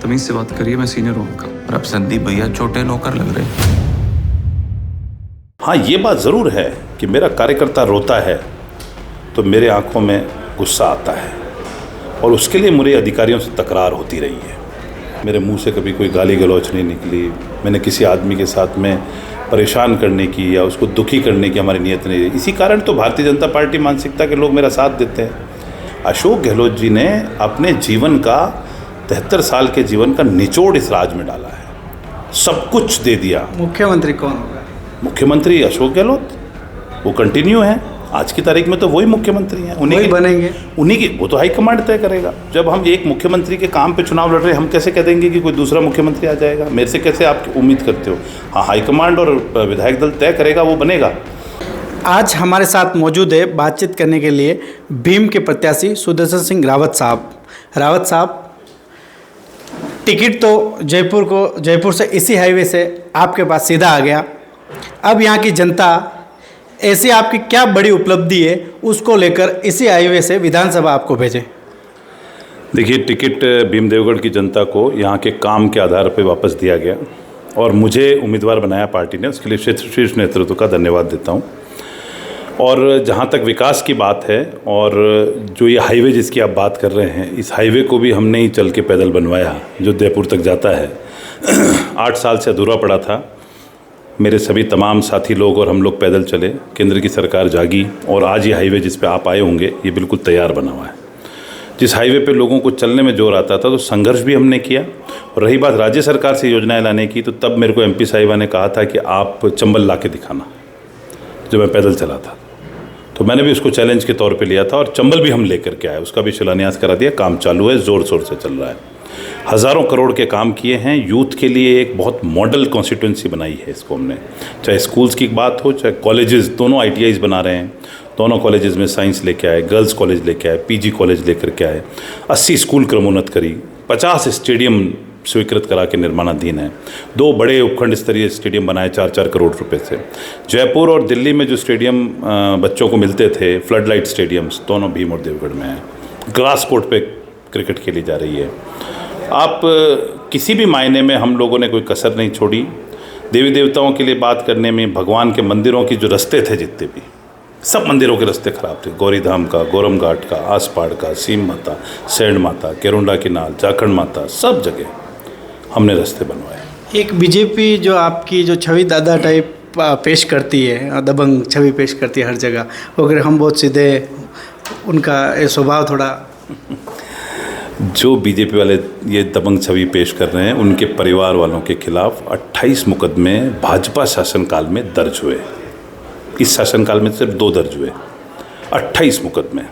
तमीज से बात करिए, मैं सीनियर हूँ आपका। और अब संदीप भैया छोटे नौकर लग रहे हैं। हाँ, ये बात ज़रूर है कि मेरा कार्यकर्ता रोता है तो मेरे आंखों में गुस्सा आता है, और उसके लिए मेरे अधिकारियों से तकरार होती रही है। मेरे मुंह से कभी कोई गाली गलौच नहीं निकली। मैंने किसी आदमी के साथ में परेशान करने की या उसको दुखी करने की हमारी नीयत नहीं रही। इसी कारण तो भारतीय जनता पार्टी मानसिकता के लोग मेरा साथ देते हैं। अशोक गहलोत जी ने अपने जीवन का 73 साल के जीवन का निचोड़ इस राज में डाला है, सब कुछ दे दिया। मुख्यमंत्री कौन होगा? मुख्यमंत्री अशोक गहलोत, वो कंटिन्यू है। आज की तारीख में तो वही मुख्यमंत्री हैं, उन्हीं बनेंगे। उन्हीं की, वो तो हाईकमांड तय करेगा। जब हम एक मुख्यमंत्री के काम पे चुनाव लड़ रहे हैं, हम कैसे कह देंगे कि कोई दूसरा मुख्यमंत्री आ जाएगा? मेरे से कैसे आप उम्मीद करते हो? हाँ, हाईकमांड और विधायक दल तय करेगा, वो बनेगा। आज हमारे साथ मौजूद है बातचीत करने के लिए भीम के प्रत्याशी सुदर्शन सिंह रावत साहब। रावत साहब, टिकट तो जयपुर से इसी हाईवे से आपके पास सीधा आ गया। अब यहाँ की जनता ऐसी आपकी क्या बड़ी उपलब्धि है उसको लेकर इसी हाईवे से विधानसभा आपको भेजे? देखिए, टिकट भीम देवगढ़ की जनता को यहाँ के काम के आधार पर वापस दिया गया और मुझे उम्मीदवार बनाया पार्टी ने। उसके लिए शीर्ष नेतृत्व का धन्यवाद देता हूँ। और जहाँ तक विकास की बात है, और जो ये हाईवे जिसकी आप बात कर रहे हैं, इस हाईवे को भी हमने ही चल के पैदल बनवाया, जो जयपुर तक जाता है। 8 साल से अधूरा पड़ा था। मेरे सभी तमाम साथी लोग और हम लोग पैदल चले। केंद्र की सरकार जागी और आज ये हाईवे जिस पे आप आए होंगे, ये बिल्कुल तैयार बना हुआ है। जिस हाईवे पे लोगों को चलने में जोर आता था, तो संघर्ष भी हमने किया। और रही बात राज्य सरकार से योजनाएं लाने की, तो तब मेरे को MP साहिबा ने कहा था कि आप चंबल ला के दिखाना, जो मैं पैदल चला था। तो मैंने भी उसको चैलेंज के तौर पे लिया था और चंबल भी हम लेकर के आए। उसका भी शिलान्यास करा दिया। काम चालू है, ज़ोर शोर से चल रहा है। हज़ारों करोड़ के काम किए हैं। यूथ के लिए एक बहुत मॉडल कॉन्स्टिट्यूंसी बनाई है इसको हमने। चाहे स्कूल्स की बात हो, चाहे कॉलेजेस, दोनों ITIs बना रहे हैं। दोनों कॉलेजेस में साइंस लेके आए, गर्ल्स कॉलेज लेके आए, PG कॉलेज लेकर के आए। 80 स्कूल क्रमोन्नत करी, 50 स्टेडियम स्वीकृत करा के निर्माणाधीन है। 2 बड़े उपखंड स्तरीय स्टेडियम बनाए 4-4 करोड़ रुपए से। जयपुर और दिल्ली में जो स्टेडियम बच्चों को मिलते थे, फ्लड लाइट स्टेडियम्स, दोनों भीम और देवगढ़ में हैं। ग्रास कोर्ट पे क्रिकेट खेली जा रही है। आप किसी भी मायने में हम लोगों ने कोई कसर नहीं छोड़ी। देवी देवताओं के लिए बात करने में, भगवान के मंदिरों की जो रास्ते थे, जितने भी, सब मंदिरों के रास्ते ख़राब थे। गौरी धाम का, गोरम घाट का, आसपाड़ का, सीम माता, सैंड माता, केरुंडा की नाल, जाखंड माता, सब जगह हमने रास्ते बनवाए। एक बीजेपी जो आपकी जो छवि दादा टाइप पेश करती है, दबंग छवि पेश करती है हर जगह, अगर हम बहुत सीधे, उनका ये स्वभाव थोड़ा जो बीजेपी वाले ये दबंग छवि पेश कर रहे हैं, उनके परिवार वालों के खिलाफ 28 मुकदमे भाजपा शासनकाल में दर्ज हुए। इस शासनकाल में सिर्फ 2 दर्ज हुए। 28 मुकदमे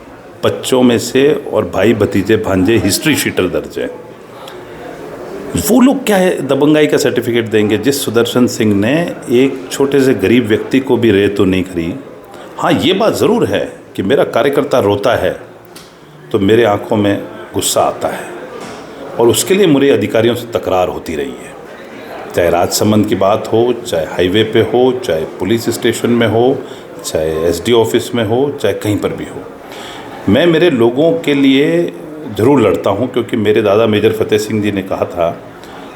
बच्चों में से, और भाई भतीजे भांजे हिस्ट्री शीटर दर्ज है। वो लोग क्या है दबंगाई का सर्टिफिकेट देंगे? जिस सुदर्शन सिंह ने एक छोटे से गरीब व्यक्ति को भी रेत तो नहीं करी। हाँ, ये बात ज़रूर है कि मेरा कार्यकर्ता रोता है तो मेरे आंखों में गुस्सा आता है, और उसके लिए मेरे अधिकारियों से तकरार होती रही है। चाहे राजसमंद की बात हो, चाहे हाईवे पे हो, चाहे पुलिस स्टेशन में हो, चाहे SDO ऑफिस में हो, चाहे कहीं पर भी हो, मैं मेरे लोगों के लिए ज़रूर लड़ता हूँ। क्योंकि मेरे दादा मेजर फतेह सिंह जी ने कहा था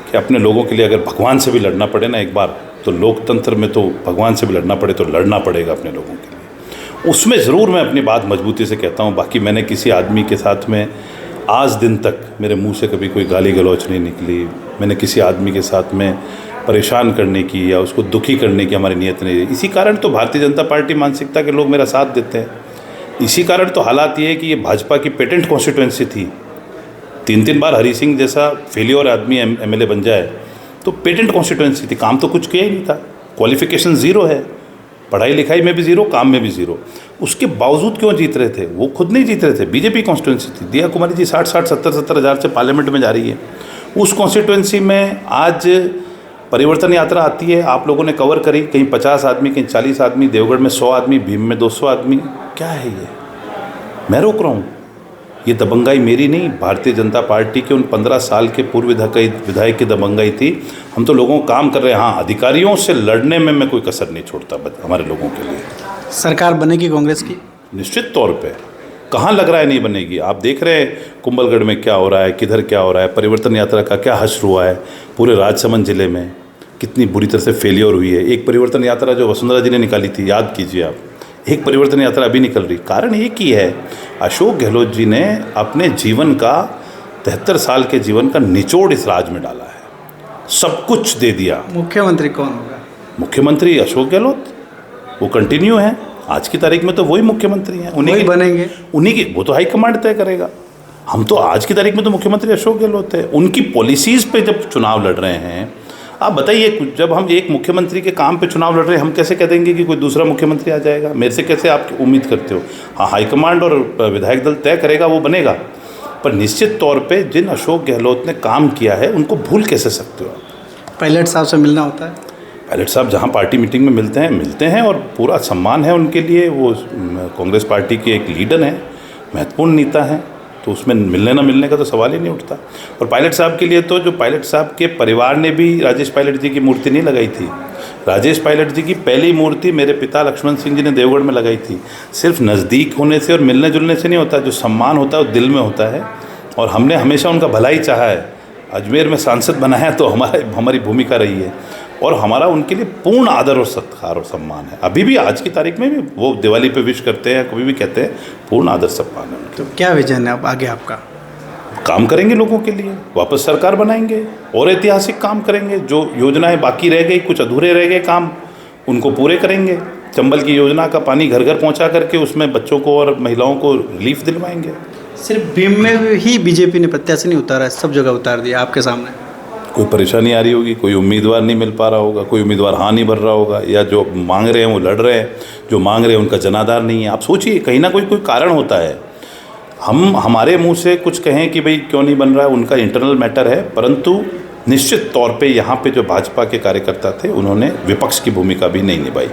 कि अपने लोगों के लिए अगर भगवान से भी लड़ना पड़े ना एक बार, तो लोकतंत्र में तो भगवान से भी लड़ना पड़े तो लड़ना पड़ेगा अपने लोगों के लिए। उसमें ज़रूर मैं अपनी बात मजबूती से कहता हूँ। बाकी मैंने किसी आदमी के साथ में आज दिन तक मेरे मुंह से कभी कोई गाली गलौच नहीं निकली। मैंने किसी आदमी के साथ में परेशान करने की या उसको दुखी करने की हमारी नीयत नहीं रही। इसी कारण तो भारतीय जनता पार्टी मानसिकता के लोग मेरा साथ देते हैं। इसी कारण तो हालात ये है कि ये भाजपा की पेटेंट कॉन्स्टिट्यूंसी थी। 3-3 बार हरी सिंह जैसा फेलियर आदमी MLA बन जाए तो पेटेंट कॉन्स्टिट्यूंसी थी। काम तो कुछ किया ही नहीं था। क्वालिफिकेशन 0 है, पढ़ाई लिखाई में भी 0, काम में भी 0। उसके बावजूद क्यों जीत रहे थे? वो खुद नहीं जीत रहे थे, बीजेपी कॉन्स्टिट्यूंसी थी। दिया कुमारी जी 60-70 हज़ार से पार्लियामेंट में जा रही है। उस कॉन्स्टिट्यूंसी में आज परिवर्तन यात्रा आती है, आप लोगों ने कवर करी। कहीं 50 आदमी, कहीं 40 आदमी, देवगढ़ में 100 आदमी, भीम में 200 आदमी। क्या है ये? मैं रोक रहा हूँ? ये दबंगाई मेरी नहीं, भारतीय जनता पार्टी के उन 15 साल के पूर्व विधायक की दबंगाई थी। हम तो लोगों को काम कर रहे हैं। हाँ, अधिकारियों से लड़ने में मैं कोई कसर नहीं छोड़ता हमारे लोगों के लिए। सरकार बनेगी कांग्रेस की? निश्चित तौर पे कहाँ लग रहा है नहीं बनेगी? आप देख रहे हैं कुंभलगढ़ में क्या हो रहा है, किधर क्या हो रहा है, परिवर्तन यात्रा का क्या हश्र हुआ है, पूरे राजसमंद जिले में कितनी बुरी तरह से फेलियर हुई है। एक परिवर्तन यात्रा जो वसुंधरा जी ने निकाली थी, याद कीजिए आप, एक परिवर्तन यात्रा अभी निकल रही। कारण एक ही है, अशोक गहलोत जी ने अपने जीवन का 73 साल के जीवन का निचोड़ इस राज में डाला है, सब कुछ दे दिया। मुख्यमंत्री कौन होगा? मुख्यमंत्री अशोक गहलोत, वो कंटिन्यू है। आज की तारीख में तो वही मुख्यमंत्री हैं, वही बनेंगे, उन्हीं की, वो तो हाईकमांड तय करेगा। हम तो आज की तारीख में तो मुख्यमंत्री अशोक गहलोत है। उनकी पॉलिसीज़ पे जब चुनाव लड़ रहे हैं, आप बताइए, जब हम एक मुख्यमंत्री के काम पे चुनाव लड़ रहे हैं, हम कैसे कह देंगे कि कोई दूसरा मुख्यमंत्री आ जाएगा? मेरे से कैसे आप उम्मीद करते हो? हाँ, हाईकमांड और विधायक दल तय करेगा, वो बनेगा, पर निश्चित तौर पे जिन अशोक गहलोत ने काम किया है उनको भूल कैसे सकते हो आप? पायलट साहब से मिलना होता है? पायलट साहब जहाँ पार्टी मीटिंग में मिलते हैं और पूरा सम्मान है उनके लिए। वो कांग्रेस पार्टी के एक लीडर हैं, महत्वपूर्ण नेता हैं, तो उसमें मिलने ना मिलने का तो सवाल ही नहीं उठता। और पायलट साहब के लिए तो, जो पायलट साहब के परिवार ने भी राजेश पायलट जी की मूर्ति नहीं लगाई थी। राजेश पायलट जी की पहली मूर्ति मेरे पिता लक्ष्मण सिंह जी ने देवगढ़ में लगाई थी। सिर्फ नज़दीक होने से और मिलने जुलने से नहीं होता, जो सम्मान होता है वो दिल में होता है। और हमने हमेशा उनका भला ही चाहा है। अजमेर में सांसद बनाया तो हमारी भूमिका रही है, और हमारा उनके लिए पूर्ण आदर और सत्कार और सम्मान है। अभी भी, आज की तारीख में भी वो दिवाली पे विश करते हैं, कभी भी कहते हैं, पूर्ण आदर सम्मान है उनके। तो क्या विजन है अब आगे आपका? काम करेंगे लोगों के लिए, वापस सरकार बनाएंगे और ऐतिहासिक काम करेंगे। जो योजनाएं बाकी रह गई, कुछ अधूरे रह गए काम, उनको पूरे करेंगे। चंबल की योजना का पानी घर घर पहुंचा करके उसमें बच्चों को और महिलाओं को रिलीफ दिलवाएंगे। सिर्फ भीम में ही बीजेपी ने प्रत्याशी नहीं उतारा है, सब जगह उतार दिया आपके सामने। कोई परेशानी आ रही होगी, कोई उम्मीदवार नहीं मिल पा रहा होगा, कोई उम्मीदवार हाँ नहीं भर रहा होगा, या जो मांग रहे हैं वो लड़ रहे हैं, जो मांग रहे हैं उनका जनाधार नहीं है। आप सोचिए, कहीं ना कोई कारण होता है। हम हमारे मुंह से कुछ कहें कि भाई क्यों नहीं बन रहा है, उनका इंटरनल मैटर है, परंतु निश्चित तौर पे यहाँ पे जो भाजपा के कार्यकर्ता थे उन्होंने विपक्ष की भूमिका भी नहीं निभाई।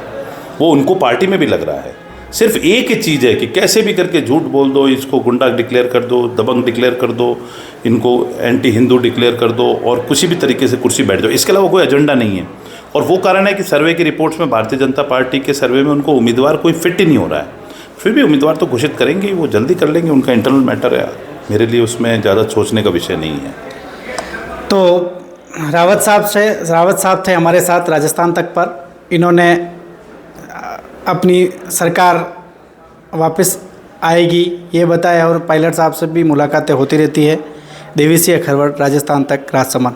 वो उनको पार्टी में भी लग रहा है। सिर्फ एक ही चीज़ है कि कैसे भी करके झूठ बोल दो, इसको गुंडा डिक्लेयर कर दो, दबंग डिक्लेयर कर दो, इनको एंटी हिंदू डिक्लेयर कर दो, और किसी भी तरीके से कुर्सी बैठ जाओ। इसके अलावा कोई एजेंडा नहीं है। और वो कारण है कि सर्वे की रिपोर्ट्स में, भारतीय जनता पार्टी के सर्वे में उनको उम्मीदवार कोई फिट ही नहीं हो रहा है। फिर भी उम्मीदवार तो घोषित करेंगे, वो जल्दी कर लेंगे, उनका इंटरनल मैटर है। मेरे लिए उसमें ज़्यादा सोचने का विषय नहीं है। तो रावत साहब थे हमारे साथ राजस्थान तक पर। इन्होंने अपनी सरकार वापस आएगी ये बताया, और पायलट साहब से भी मुलाकातें होती रहती है। देवी सिंह खरवट, राजस्थान तक, राजसमंद।